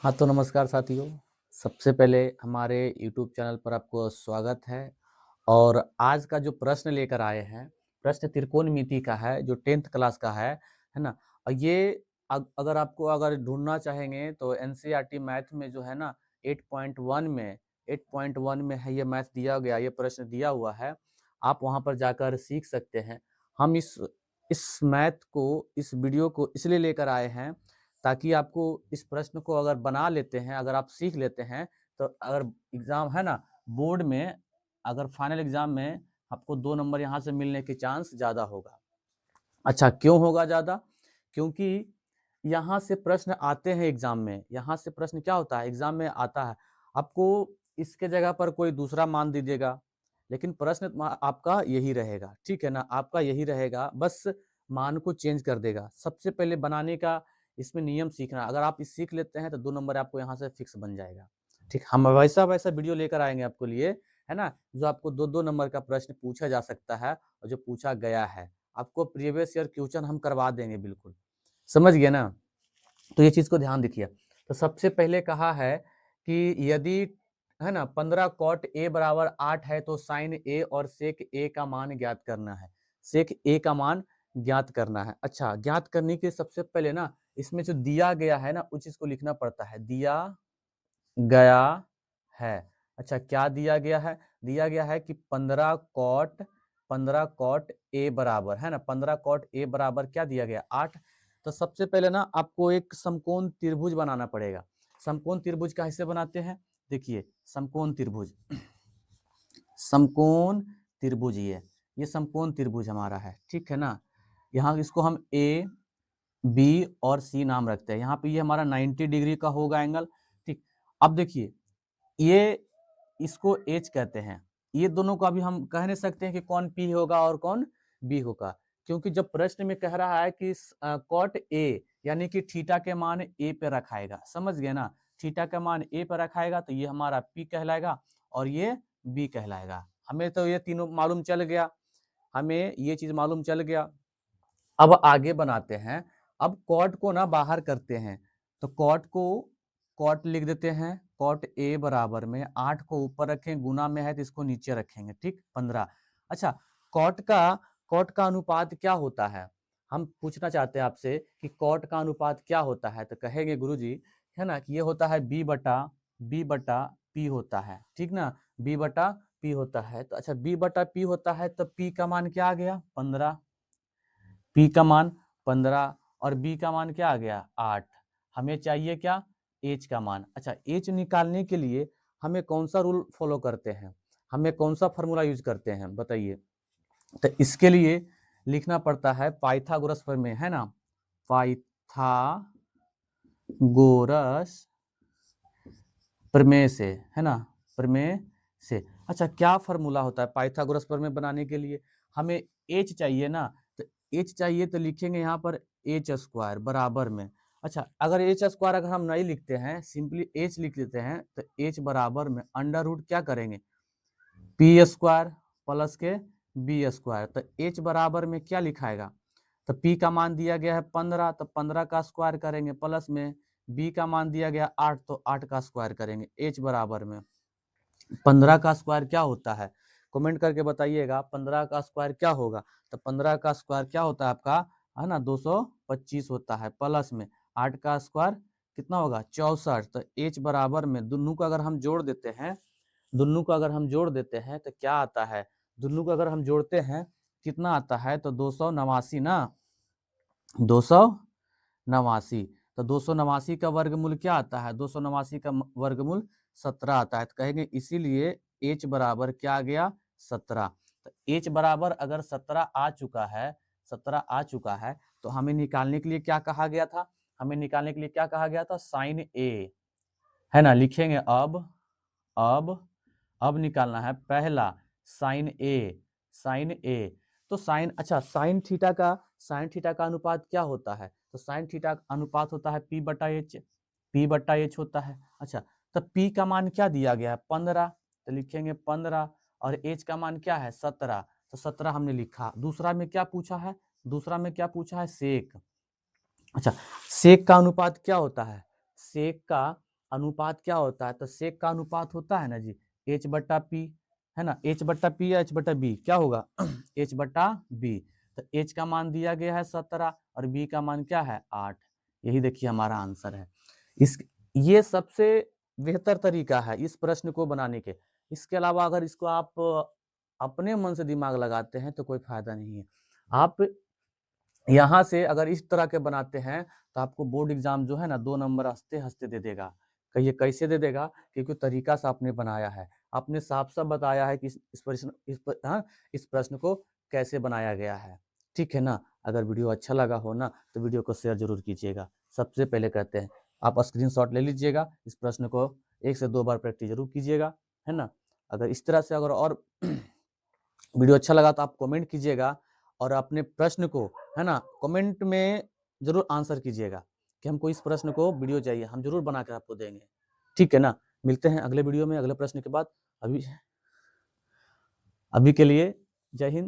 हाँ, तो नमस्कार साथियों। सबसे पहले हमारे यूट्यूब चैनल पर आपको स्वागत है और आज का जो प्रश्न लेकर आए हैं, प्रश्न त्रिकोणमिति का है जो 10th क्लास का है ना? और ये अगर आपको अगर ढूँढना चाहेंगे तो एनसीईआरटी मैथ में जो है ना 8.1 में है ये मैथ दिया गया, ये प्रश्न दिया हुआ है। आप वहाँ पर जाकर सीख सकते हैं। हम इस मैथ को, इस वीडियो को इसलिए लेकर आए हैं ताकि आपको इस प्रश्न को अगर बना लेते हैं, अगर आप सीख लेते हैं, तो अगर एग्ज़ाम है ना बोर्ड में, अगर फाइनल एग्ज़ाम में आपको 2 नंबर यहाँ से मिलने के चांस ज़्यादा होगा। अच्छा, क्यों होगा ज़्यादा? क्योंकि यहाँ से प्रश्न आते हैं एग्ज़ाम में, यहाँ से प्रश्न क्या होता है एग्ज़ाम में आता है। आपको इसके जगह पर कोई दूसरा मान दे देगा, लेकिन प्रश्न आपका यही रहेगा, ठीक है ना? आपका यही रहेगा, बस मान को चेंज कर देगा। सबसे पहले बनाने का इसमें नियम सीखना, अगर आप सीख लेते हैं तो 2 नंबर आपको यहाँ से फिक्स बन जाएगा। ठीक, हम वैसा-वैसा वीडियो लेकर आएँगे आपको लिए, है ना? जो आपको 2-2 नंबर का प्रश्न पूछा जा सकता है और जो पूछा गया है। आपको प्रीवियस ईयर क्वेश्चन हम करवा देंगे बिल्कुल। समझ गए ना? तो ये चीज़ को ध्यान रखिए। तो सबसे पहले कहा है कि यदि है ना 15 कॉट ए बराबर 8 है तो साइन ए और सेक ए का मान ज्ञात करना है। सेक ए का मान ज्ञात करना है। अच्छा, ज्ञात करने के सबसे पहले ना इसमें जो दिया गया है ना उस चीज़ को लिखना पड़ता है। दिया गया है। अच्छा, क्या दिया गया है? दिया गया है कि 15 कॉट ए बराबर है ना, 15 कॉट ए बराबर क्या दिया गया 8। तो सबसे पहले ना आपको एक समकोण त्रिभुज बनाना पड़ेगा। समकोण त्रिभुज कैसे बनाते हैं? देखिए, समकोण त्रिभुज समकोण त्रिभुज ये समकोण त्रिभुज हमारा है, ठीक है ना? यहाँ इसको हम ए, बी और सी नाम रखते हैं। यहाँ पे ये हमारा 90 डिग्री का होगा एंगल, ठीक। अब देखिए, ये इसको एच कहते हैं। ये दोनों को अभी हम कह नहीं सकते हैं कि कौन पी होगा और कौन बी होगा, क्योंकि जब प्रश्न में कह रहा है कि कॉट ए यानी कि थीटा के मान ए पे रखाएगा, समझ गए ना? थीटा का मान ए पे रखाएगा तो ये हमारा पी कहलाएगा और ये बी कहलाएगा। हमें तो ये तीनों मालूम चल गया, हमें ये चीज मालूम चल गया। अब आगे बनाते हैं। अब कॉट को ना बाहर करते हैं, तो कॉट लिख देते हैं। कॉट ए बराबर में 8 को ऊपर रखें, गुना में है तो इसको नीचे रखेंगे, ठीक 15। अच्छा, कॉट का कॉट का अनुपात क्या होता है? हम पूछना चाहते हैं आपसे कि कॉट का अनुपात क्या होता है, तो कहेंगे गुरुजी है ना कि ये होता है बी बटा पी होता है, ठीक ना? बी बटा पी होता है। तो अच्छा, बी बटा पी होता है तो पी का मान क्या आ गया 15, पी का मान 15 और बी का मान क्या आ गया 8। हमें चाहिए क्या एच का मान। अच्छा, एच निकालने के लिए हमें कौन सा रूल फॉलो करते हैं, हमें कौन सा फॉर्मूला यूज करते हैं बताइए? तो इसके लिए लिखना पड़ता है पाइथागोरस प्रमेय, है ना? पाइथागोरस प्रमेय से, है ना? प्रमेय से। अच्छा, क्या फॉर्मूला होता है पाइथागोरस प्रमेय बनाने के लिए? हमें एच चाहिए ना, तो एच चाहिए तो लिखेंगे यहाँ पर एच स्क्वायर बराबर में। अच्छा, अगर एच स्क्वायर अगर हम नहीं लिखते हैं, सिंपली एच लिख लेते हैं, तो एच बराबर में अंडर रूट क्या करेंगे पी स्क्वायर प्लस के बी स्क्वायर। तो एच बराबर में क्या लिखाएगा? तो पी का मान दिया गया है 15, तो 15 का स्क्वायर करेंगे प्लस में बी का मान दिया गया 8, तो 8 का स्क्वायर करेंगे। एच बराबर में 15 का स्क्वायर क्या होता है? कमेंट करके बताइएगा 15 का स्क्वायर क्या होगा? तो 15 का स्क्वायर क्या होता है आपका, है ना 225 होता है, प्लस में 8 का स्क्वायर कितना होगा 64। तो एच बराबर में दोनों को अगर हम जोड़ देते हैं, दोनों को अगर हम जोड़ देते हैं तो क्या आता है? दोनों को अगर हम जोड़ते हैं कितना आता है? तो 289 ना, 289। तो 289 का वर्गमूल क्या आता है? 289 का वर्गमूल 17 आता है। तो कहेंगे इसीलिए h बराबर क्या आ गया 17। तो h बराबर अगर 17 आ चुका है, 17 आ चुका है, तो हमें निकालने के लिए क्या कहा गया था? हमें निकालने के लिए क्या कहा गया था? साइन ए, है ना? लिखेंगे अब निकालना है पहला साइन ए, साइन ए। तो साइन, अच्छा साइन थीटा का अनुपात क्या होता है? तो साइन थीटा का अनुपात होता है पी बटा एच होता है। अच्छा, तो पी का मान क्या दिया गया है 15, तो लिखेंगे 15 और एच का मान क्या है 17, तो 17 हमने लिखा। दूसरा में क्या पूछा है? दूसरा में क्या पूछा है सेक। अच्छा, सेक का अनुपात क्या होता है? सेक का अनुपात क्या होता है, तो सेक का अनुपात होता है ना जी H/P, है ना, H/P या H/B क्या होगा H/B। तो H का मान दिया गया है 17 और B का मान क्या है 8। यही देखिए हमारा आंसर है। ये सबसे बेहतर तरीका है इस प्रश्न को बनाने के। इसके अलावा अगर इसको आप अपने मन से दिमाग लगाते हैं तो कोई फायदा नहीं है। आप यहाँ से अगर इस तरह के बनाते हैं तो आपको बोर्ड एग्जाम जो है ना 2 नंबर हंसते-हंसते दे देगा। कहिए कैसे दे देगा? क्योंकि तरीका से आपने बनाया है। आपने साफ-साफ बताया है कि इस प्रश्न को कैसे बनाया गया है। ठीक है ना? अगर वीडियो अच्छा लगा हो ना तो वीडियो को शेयर ज़रूर कीजिएगा। सबसे पहले कहते हैं आप स्क्रीनशॉट ले लीजिएगा। इस प्रश्न को 1 से 2 बार प्रैक्टिस ज़रूर कीजिएगा, है ना? अगर इस तरह से अगर और वीडियो अच्छा लगा तो आप कमेंट कीजिएगा और अपने प्रश्न को, है ना, कमेंट में ज़रूर आंसर कीजिएगा कि हमको इस प्रश्न को वीडियो चाहिए, हम ज़रूर बना कर आपको देंगे। ठीक है ना? मिलते हैं अगले वीडियो में अगले प्रश्न के बाद। अभी के लिए जय हिंद।